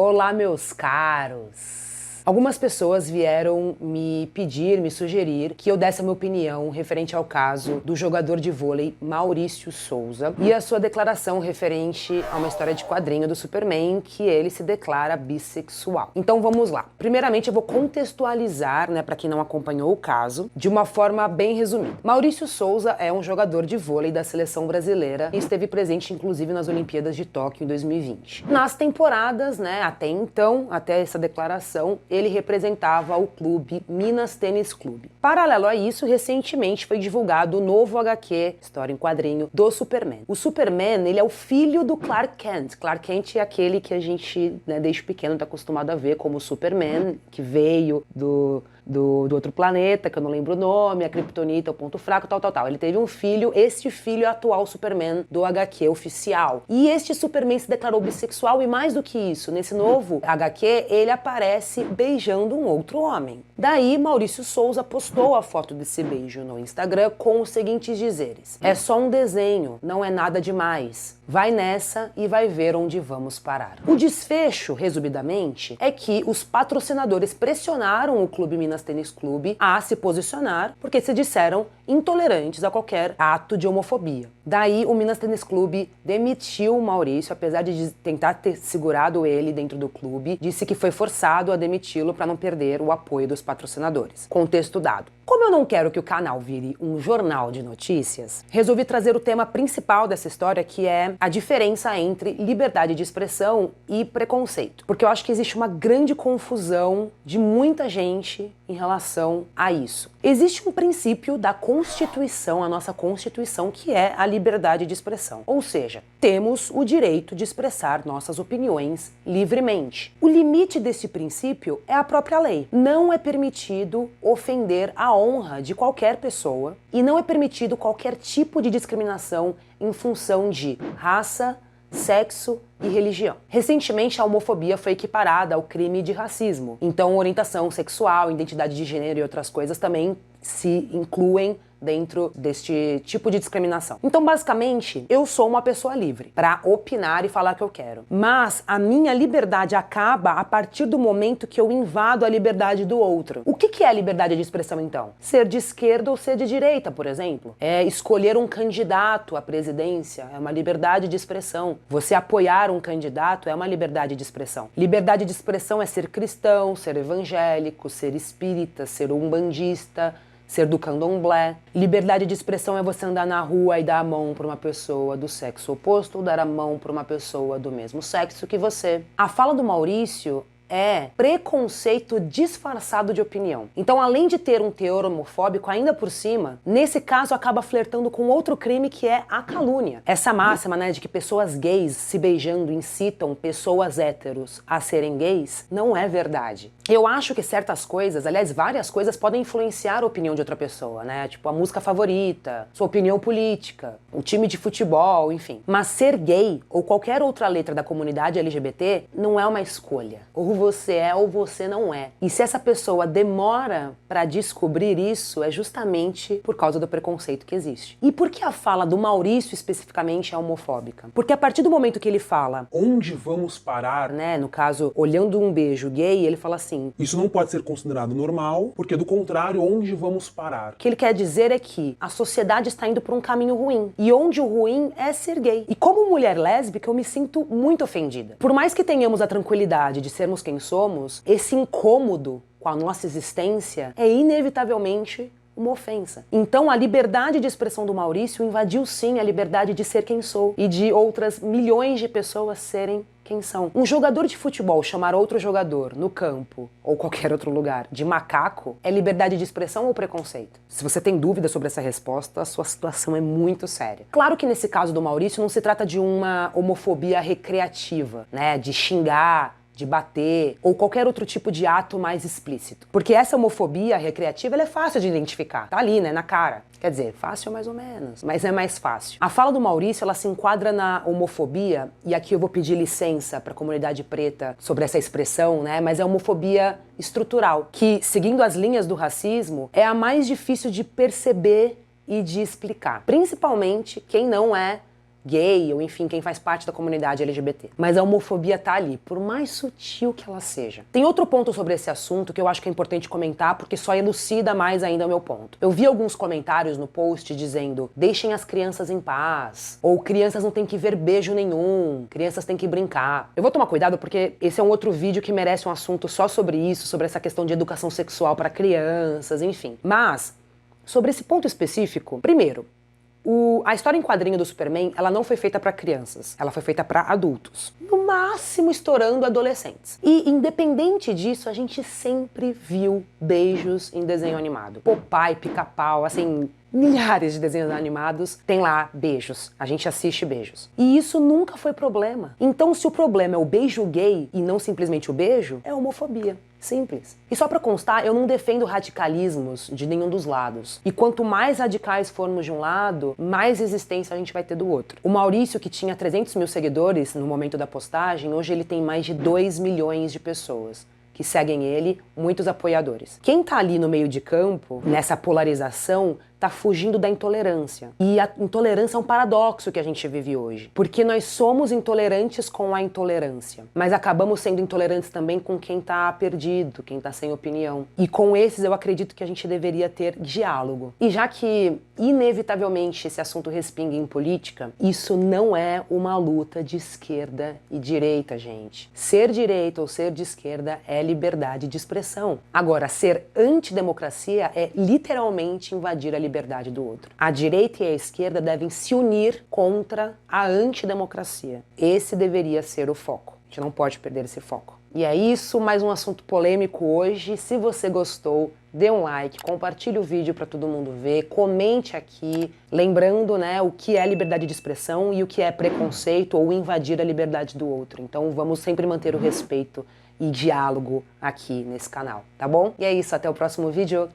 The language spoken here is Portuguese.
Olá, meus caros! Algumas pessoas vieram me pedir, me sugerir que eu desse a minha opinião referente ao caso do jogador de vôlei Maurício Souza e a sua declaração referente a uma história de quadrinho do Superman que ele se declara bissexual. Então vamos lá. Primeiramente eu vou contextualizar, para quem não acompanhou o caso, de uma forma bem resumida. Maurício Souza é um jogador de vôlei da seleção brasileira e esteve presente inclusive nas Olimpíadas de Tóquio em 2020. Nas temporadas, até então, até essa declaração, ele representava o clube Minas Tênis Clube. Paralelo a isso, recentemente foi divulgado o novo HQ, história em quadrinho, do Superman. O Superman, ele é o filho do Clark Kent. Clark Kent é aquele que a gente, desde pequeno, está acostumado a ver como Superman, que veio do outro planeta, que eu não lembro o nome, a Kryptonita, o ponto fraco, tal. Ele teve um filho, este filho é o atual Superman do HQ oficial. E este Superman se declarou bissexual e mais do que isso, nesse novo HQ, ele aparece beijando um outro homem. Daí, Maurício Souza postou a foto desse beijo no Instagram com os seguintes dizeres: "É só um desenho, não é nada demais. Vai nessa e vai ver onde vamos parar." O desfecho, resumidamente, é que os patrocinadores pressionaram o Clube Minas Tênis Clube a se posicionar porque se disseram intolerantes a qualquer ato de homofobia. Daí o Minas Tênis Clube demitiu o Maurício, apesar de tentar ter segurado ele dentro do clube, disse que foi forçado a demiti-lo para não perder o apoio dos patrocinadores. Contexto dado. Como eu não quero que o canal vire um jornal de notícias, resolvi trazer o tema principal dessa história, que é a diferença entre liberdade de expressão e preconceito. Porque eu acho que existe uma grande confusão de muita gente em relação a isso. Existe um princípio da Constituição, a nossa Constituição, que é a liberdade de expressão. Ou seja, temos o direito de expressar nossas opiniões livremente. O limite desse princípio é a própria lei. Não é permitido ofender a honra de qualquer pessoa e não é permitido qualquer tipo de discriminação em função de raça, sexo e religião. Recentemente, a homofobia foi equiparada ao crime de racismo. Então, orientação sexual, identidade de gênero e outras coisas também se incluem dentro deste tipo de discriminação. Então, basicamente, eu sou uma pessoa livre para opinar e falar o que eu quero. Mas a minha liberdade acaba a partir do momento que eu invado a liberdade do outro. O que é a liberdade de expressão, então? Ser de esquerda ou ser de direita, por exemplo. É escolher um candidato à presidência, é uma liberdade de expressão. Você apoiar um candidato é uma liberdade de expressão. Liberdade de expressão é ser cristão, ser evangélico, ser espírita, ser umbandista, ser do candomblé. Liberdade de expressão é você andar na rua e dar a mão para uma pessoa do sexo oposto ou dar a mão para uma pessoa do mesmo sexo que você. A fala do Maurício é preconceito disfarçado de opinião. Então, além de ter um teor homofóbico, ainda por cima, nesse caso acaba flertando com outro crime que é a calúnia. Essa máxima, de que pessoas gays se beijando incitam pessoas héteros a serem gays, não é verdade. Eu acho que certas coisas, aliás, várias coisas podem influenciar a opinião de outra pessoa, Tipo a música favorita, sua opinião política, o time de futebol, enfim. Mas ser gay ou qualquer outra letra da comunidade LGBT não é uma escolha. Ou você é ou você não é. E se essa pessoa demora para descobrir isso, é justamente por causa do preconceito que existe. E por que a fala do Maurício especificamente é homofóbica? Porque a partir do momento que ele fala "onde vamos parar", no caso, olhando um beijo gay, ele fala assim: "Isso não pode ser considerado normal, porque do contrário, onde vamos parar?" O que ele quer dizer é que a sociedade está indo por um caminho ruim. E onde o ruim é ser gay. E como mulher lésbica, eu me sinto muito ofendida. Por mais que tenhamos a tranquilidade de sermos quem somos, esse incômodo com a nossa existência é inevitavelmente uma ofensa. Então a liberdade de expressão do Maurício invadiu sim a liberdade de ser quem sou e de outras milhões de pessoas serem quem são. Um jogador de futebol chamar outro jogador no campo ou qualquer outro lugar de macaco é liberdade de expressão ou preconceito? Se você tem dúvida sobre essa resposta, a sua situação é muito séria. Claro que nesse caso do Maurício não se trata de uma homofobia recreativa, de xingar, de bater, ou qualquer outro tipo de ato mais explícito. Porque essa homofobia recreativa, ela é fácil de identificar. Tá ali, na cara. Quer dizer, fácil mais ou menos, mas é mais fácil. A fala do Maurício, ela se enquadra na homofobia, e aqui eu vou pedir licença para a comunidade preta sobre essa expressão, mas é homofobia estrutural, que, seguindo as linhas do racismo, é a mais difícil de perceber e de explicar. Principalmente quem não é gay, ou enfim, quem faz parte da comunidade LGBT. Mas a homofobia tá ali, por mais sutil que ela seja. Tem outro ponto sobre esse assunto que eu acho que é importante comentar, porque só elucida mais ainda o meu ponto. Eu vi alguns comentários no post dizendo: deixem as crianças em paz, ou crianças não têm que ver beijo nenhum, crianças têm que brincar. Eu vou tomar cuidado porque esse é um outro vídeo que merece um assunto só sobre isso, sobre essa questão de educação sexual para crianças, enfim. Mas, sobre esse ponto específico, primeiro, a história em quadrinho do Superman, ela não foi feita para crianças, ela foi feita para adultos. No máximo estourando adolescentes. E independente disso, a gente sempre viu beijos em desenho animado. Popeye, Pica-Pau, assim, milhares de desenhos animados tem lá beijos. A gente assiste beijos. E isso nunca foi problema. Então, se o problema é o beijo gay e não simplesmente o beijo, é homofobia. Simples. E só pra constar, eu não defendo radicalismos de nenhum dos lados. E quanto mais radicais formos de um lado, mais resistência a gente vai ter do outro. O Maurício, que tinha 300 mil seguidores no momento da postagem, hoje ele tem mais de 2 milhões de pessoas que seguem ele, muitos apoiadores. Quem tá ali no meio de campo, nessa polarização, tá fugindo da intolerância. E a intolerância é um paradoxo que a gente vive hoje. Porque nós somos intolerantes com a intolerância, mas acabamos sendo intolerantes também com quem tá perdido, quem tá sem opinião. E com esses eu acredito que a gente deveria ter diálogo. E já que, inevitavelmente, esse assunto respinga em política, isso não é uma luta de esquerda e direita, gente. Ser direita ou ser de esquerda é liberdade de expressão. Agora, ser antidemocracia é literalmente invadir a liberdade do outro. A direita e a esquerda devem se unir contra a antidemocracia. Esse deveria ser o foco. A gente não pode perder esse foco. E é isso, mais um assunto polêmico hoje. Se você gostou, dê um like, compartilhe o vídeo para todo mundo ver, comente aqui, lembrando, né, o que é liberdade de expressão e o que é preconceito ou invadir a liberdade do outro. Então vamos sempre manter o respeito e diálogo aqui nesse canal, tá bom? E é isso, até o próximo vídeo.